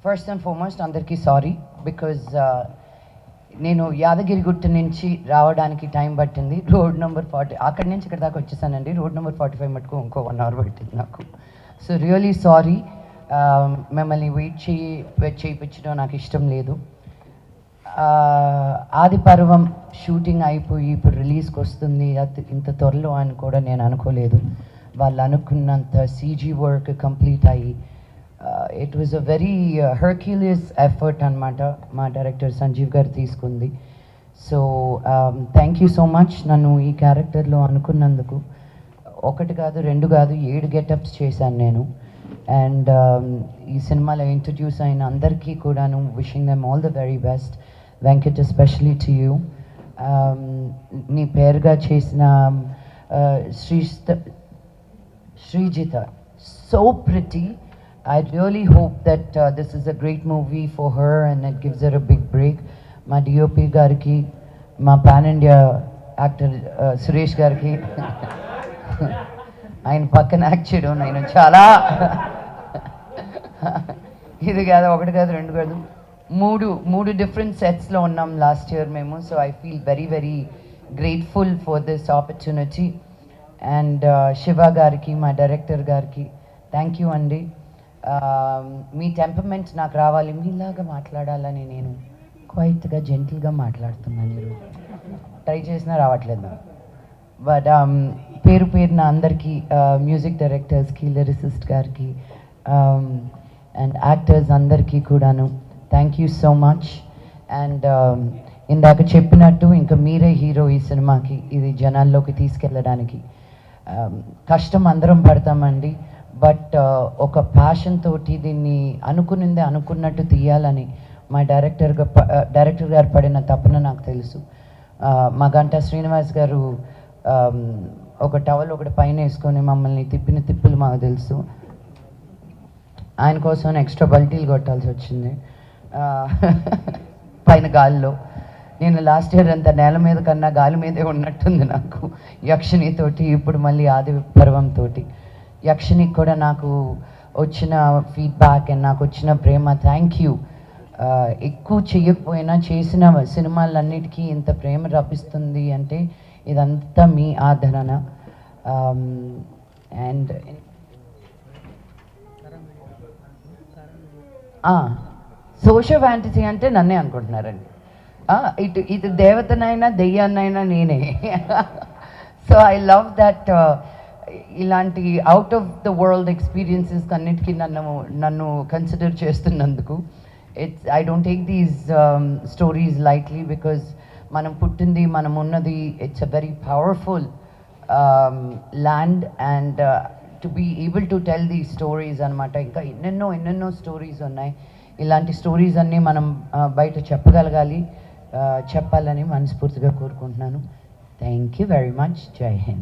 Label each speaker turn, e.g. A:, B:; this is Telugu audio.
A: ఫస్ట్ అండ్ ఫార్మోస్ట్ అందరికీ సారీ బికాజ్ నేను యాదగిరిగుట్ట నుంచి రావడానికి టైం పట్టింది. రోడ్ నెంబర్ 40 అక్కడి నుంచి ఇక్కడ దాకా వచ్చేసానండి. రోడ్ నెంబర్ 45 మటుకు ఇంకో 1 hour పట్టింది నాకు. So really sorry. మిమ్మల్ని వెయిట్ చేయించడం నాకు ఇష్టం లేదు. ఆది పర్వం షూటింగ్ అయిపోయి ఇప్పుడు రిలీజ్కి వస్తుంది ఇంత త్వరలో అని కూడా నేను అనుకోలేదు. వాళ్ళు అనుకున్నంత సీజీ వర్క్ కంప్లీట్ అయ్యి it was a very herculean effort అనమాట మా డైరెక్టర్ సంజీవ్ గారు తీసుకుంది. So thank you so much నన్ను ఈ క్యారెక్టర్లో అనుకున్నందుకు. 1 కాదు 2 కాదు 7 గెటప్స్ చేశాను నేను. అండ్ ఈ సినిమాలో ఇంట్రడ్యూస్ అయిన అందరికీ కూడాను wishing them all the very best. Venkat especially to you. నీ పేరుగా చేసిన Srijita so pretty. I really hope that this is a great movie for her and it gives her a big break. Ma DOP gariki, ma pan India actor Suresh gariki ఆయన పక్కన యాక్ట్ చేయడం నేను చాలా ఇది కాదు 1 కాదు 2 కాదు 3 డిఫరెంట్ సెట్స్లో ఉన్నాం లాస్ట్ ఇయర్ మేము. So I feel very very grateful for this opportunity. And Shiva గారికి మా డైరెక్టర్ గారికి థ్యాంక్ యూ అండి. మీ టెంపర్మెంట్ నాకు రావాలి, మీలాగా మాట్లాడాలని నేను క్వైట్గా జెంటిల్గా మాట్లాడుతున్నాను. మీరు ట్రై చేసినా రావట్లేదు నాకు. బట్ పేరున అందరికీ మ్యూజిక్ డైరెక్టర్స్కి, లిరిసిస్ట్ గారికి అండ్ యాక్టర్స్ అందరికీ కూడాను thank you so much. And ఇందాక చెప్పినట్టు ఇంకా మీరే హీరో ఈ సినిమాకి. ఇది జనాల్లోకి తీసుకెళ్ళడానికి కష్టం అందరం పడతామండి. బట్ ఒక ప్యాషన్ తోటి దీన్ని అనుకున్నట్టు తీయాలని మా డైరెక్టర్ గారు పడిన తపన నాకు తెలుసు. మా గంటా శ్రీనివాస్ గారు ఒక టవల్ ఒకటి పైన వేసుకొని మమ్మల్ని తిప్పిన తిప్పులు మాకు తెలుసు. ఆయన కోసం ఎక్స్ట్రా బల్టీలు కొట్టాల్సి వచ్చింది పైన గాలిలో. నేను లాస్ట్ ఇయర్ అంతా నేల మీద కన్నా గాలి మీదే ఉన్నట్టుంది నాకు యక్షిణితోటి. ఇప్పుడు మళ్ళీ ఆది పర్వంతో యక్షినికి కూడా నాకు వచ్చిన ఫీడ్బ్యాక్ అండ్ నాకు వచ్చిన ప్రేమ థ్యాంక్ యూ. ఎక్కువ చేయకపోయినా చేసిన సినిమాలన్నిటికీ ఇంత ప్రేమ రప్పిస్తుంది అంటే ఇదంతా మీ ఆదరణ. అండ్ సోషల్ ఫ్యాంటసీ అంటే నన్నే అనుకుంటున్నారండి. ఇటు దేవతనైనా దెయ్యాన్నైనా నేనే. So I love that. ఇలాంటి out of the world experiences అన్నిటికీ నన్ను కన్సిడర్ చేస్తున్నందుకు I don't take these stories lightly. Because మనం పుట్టింది, మనం ఉన్నది, it's a very powerful land and to be able to tell the stories అనమాట. ఇంకా ఎన్నెన్నో స్టోరీస్ ఉన్నాయి. ఇలాంటి స్టోరీస్ అన్నీ మనం బయట చెప్పగలగాలి, చెప్పాలని మనస్ఫూర్తిగా కోరుకుంటున్నాను. Thank you very much. జై హింద్.